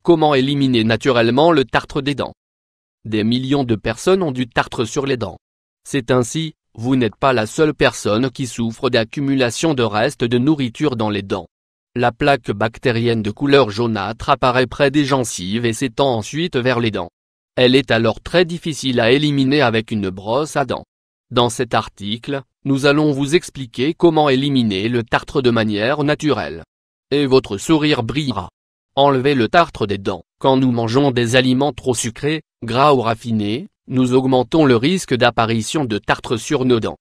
Comment éliminer naturellement le tartre des dents? Des millions de personnes ont du tartre sur les dents. C'est ainsi, vous n'êtes pas la seule personne qui souffre d'accumulation de restes de nourriture dans les dents. La plaque bactérienne de couleur jaunâtre apparaît près des gencives et s'étend ensuite vers les dents. Elle est alors très difficile à éliminer avec une brosse à dents. Dans cet article, nous allons vous expliquer comment éliminer le tartre de manière naturelle. Et votre sourire brillera. Enlever le tartre des dents. Quand nous mangeons des aliments trop sucrés, gras ou raffinés, nous augmentons le risque d'apparition de tartre sur nos dents.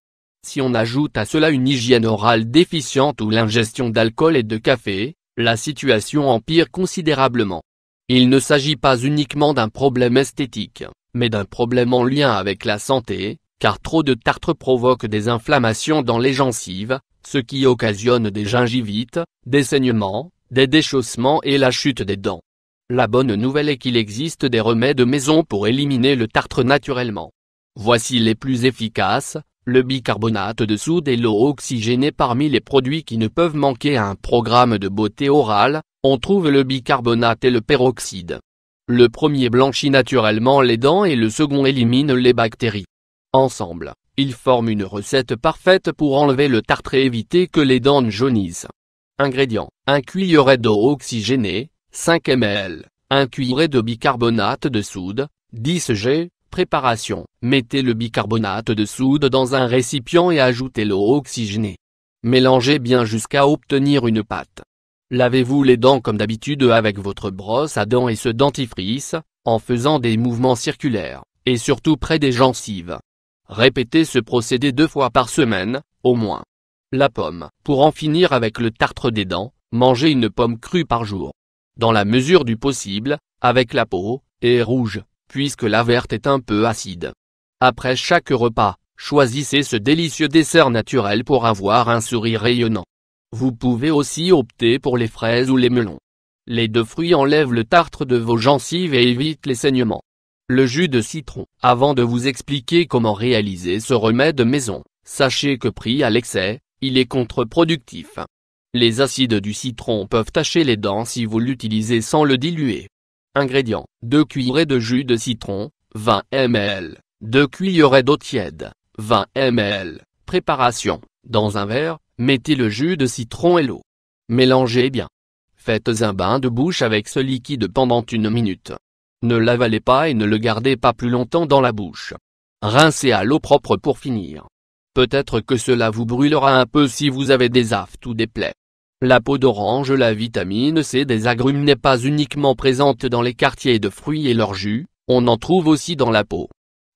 Si on ajoute à cela une hygiène orale déficiente ou l'ingestion d'alcool et de café, la situation empire considérablement. Il ne s'agit pas uniquement d'un problème esthétique, mais d'un problème en lien avec la santé, car trop de tartre provoque des inflammations dans les gencives, ce qui occasionne des gingivites, des saignements, des déchaussements et la chute des dents. La bonne nouvelle est qu'il existe des remèdes maison pour éliminer le tartre naturellement. Voici les plus efficaces, le bicarbonate de soude et l'eau oxygénée. Parmi les produits qui ne peuvent manquer à un programme de beauté orale, on trouve le bicarbonate et le peroxyde. Le premier blanchit naturellement les dents et le second élimine les bactéries. Ensemble, ils forment une recette parfaite pour enlever le tartre et éviter que les dents ne jaunissent. Ingrédients: 1 cuillerée d'eau oxygénée, 5 ml, 1 cuillerée de bicarbonate de soude, 10 g. Préparation: mettez le bicarbonate de soude dans un récipient et ajoutez l'eau oxygénée. Mélangez bien jusqu'à obtenir une pâte. Lavez-vous les dents comme d'habitude avec votre brosse à dents et ce dentifrice, en faisant des mouvements circulaires, et surtout près des gencives. Répétez ce procédé 2 fois par semaine, au moins. La pomme. Pour en finir avec le tartre des dents, mangez une pomme crue par jour. Dans la mesure du possible, avec la peau, et rouge, puisque la verte est un peu acide. Après chaque repas, choisissez ce délicieux dessert naturel pour avoir un sourire rayonnant. Vous pouvez aussi opter pour les fraises ou les melons. Les 2 fruits enlèvent le tartre de vos gencives et évitent les saignements. Le jus de citron. Avant de vous expliquer comment réaliser ce remède maison, sachez que pris à l'excès, il est contre-productif. Les acides du citron peuvent tacher les dents si vous l'utilisez sans le diluer. Ingrédients: 2 cuillerées de jus de citron, 20 ml, 2 cuillerées d'eau tiède, 20 ml. Préparation: dans un verre, mettez le jus de citron et l'eau. Mélangez bien. Faites un bain de bouche avec ce liquide pendant 1 minute. Ne l'avalez pas et ne le gardez pas plus longtemps dans la bouche. Rincez à l'eau propre pour finir. Peut-être que cela vous brûlera un peu si vous avez des aftes ou des plaies. La peau d'orange. La vitamine C des agrumes n'est pas uniquement présente dans les quartiers de fruits et leurs jus, on en trouve aussi dans la peau.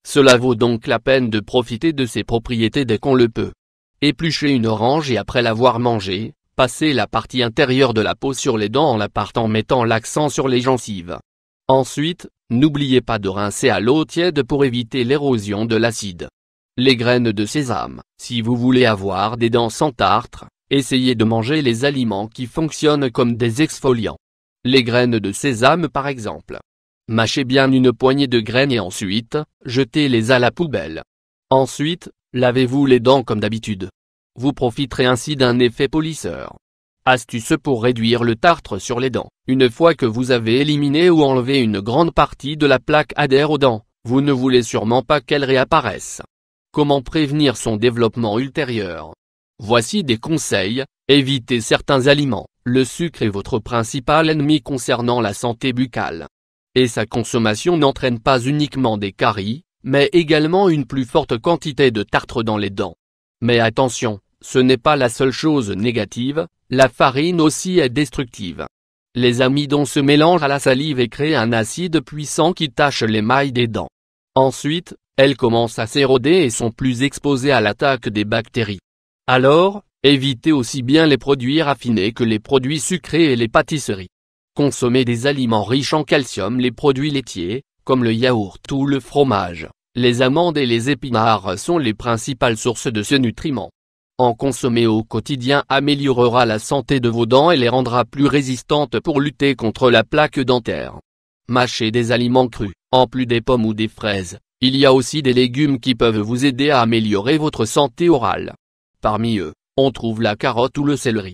Cela vaut donc la peine de profiter de ses propriétés dès qu'on le peut. Épluchez une orange et après l'avoir mangée, passez la partie intérieure de la peau sur les dents en la partant, mettant l'accent sur les gencives. Ensuite, n'oubliez pas de rincer à l'eau tiède pour éviter l'érosion de l'acide. Les graines de sésame. Si vous voulez avoir des dents sans tartre, essayez de manger les aliments qui fonctionnent comme des exfoliants. Les graines de sésame par exemple. Mâchez bien une poignée de graines et ensuite, jetez-les à la poubelle. Ensuite, lavez-vous les dents comme d'habitude. Vous profiterez ainsi d'un effet polisseur. Astuce pour réduire le tartre sur les dents. Une fois que vous avez éliminé ou enlevé une grande partie de la plaque adhère aux dents, vous ne voulez sûrement pas qu'elle réapparaisse. Comment prévenir son développement ultérieur? Voici des conseils: évitez certains aliments. Le sucre est votre principal ennemi concernant la santé buccale. Et sa consommation n'entraîne pas uniquement des caries, mais également une plus forte quantité de tartre dans les dents. Mais attention, ce n'est pas la seule chose négative, la farine aussi est destructive. Les amidons se mélangent à la salive et créent un acide puissant qui tache l'émail des dents. Ensuite, elles commencent à s'éroder et sont plus exposées à l'attaque des bactéries. Alors, évitez aussi bien les produits raffinés que les produits sucrés et les pâtisseries. Consommez des aliments riches en calcium. Les produits laitiers, comme le yaourt ou le fromage, les amandes et les épinards sont les principales sources de ce nutriment. En consommer au quotidien améliorera la santé de vos dents et les rendra plus résistantes pour lutter contre la plaque dentaire. Mâchez des aliments crus. En plus des pommes ou des fraises, il y a aussi des légumes qui peuvent vous aider à améliorer votre santé orale. Parmi eux, on trouve la carotte ou le céleri.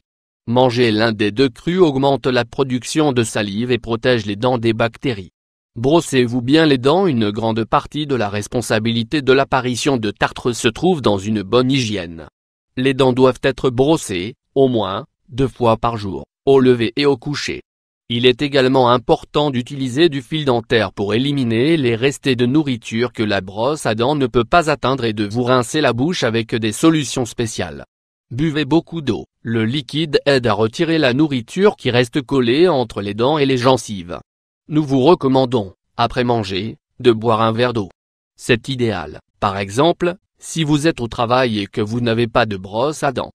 Manger l'un des deux crus augmente la production de salive et protège les dents des bactéries. Brossez-vous bien les dents. Une grande partie de la responsabilité de l'apparition de tartre se trouve dans une bonne hygiène. Les dents doivent être brossées, au moins, 2 fois par jour, au lever et au coucher. Il est également important d'utiliser du fil dentaire pour éliminer les restes de nourriture que la brosse à dents ne peut pas atteindre et de vous rincer la bouche avec des solutions spéciales. Buvez beaucoup d'eau. Le liquide aide à retirer la nourriture qui reste collée entre les dents et les gencives. Nous vous recommandons, après manger, de boire un verre d'eau. C'est idéal, par exemple, si vous êtes au travail et que vous n'avez pas de brosse à dents.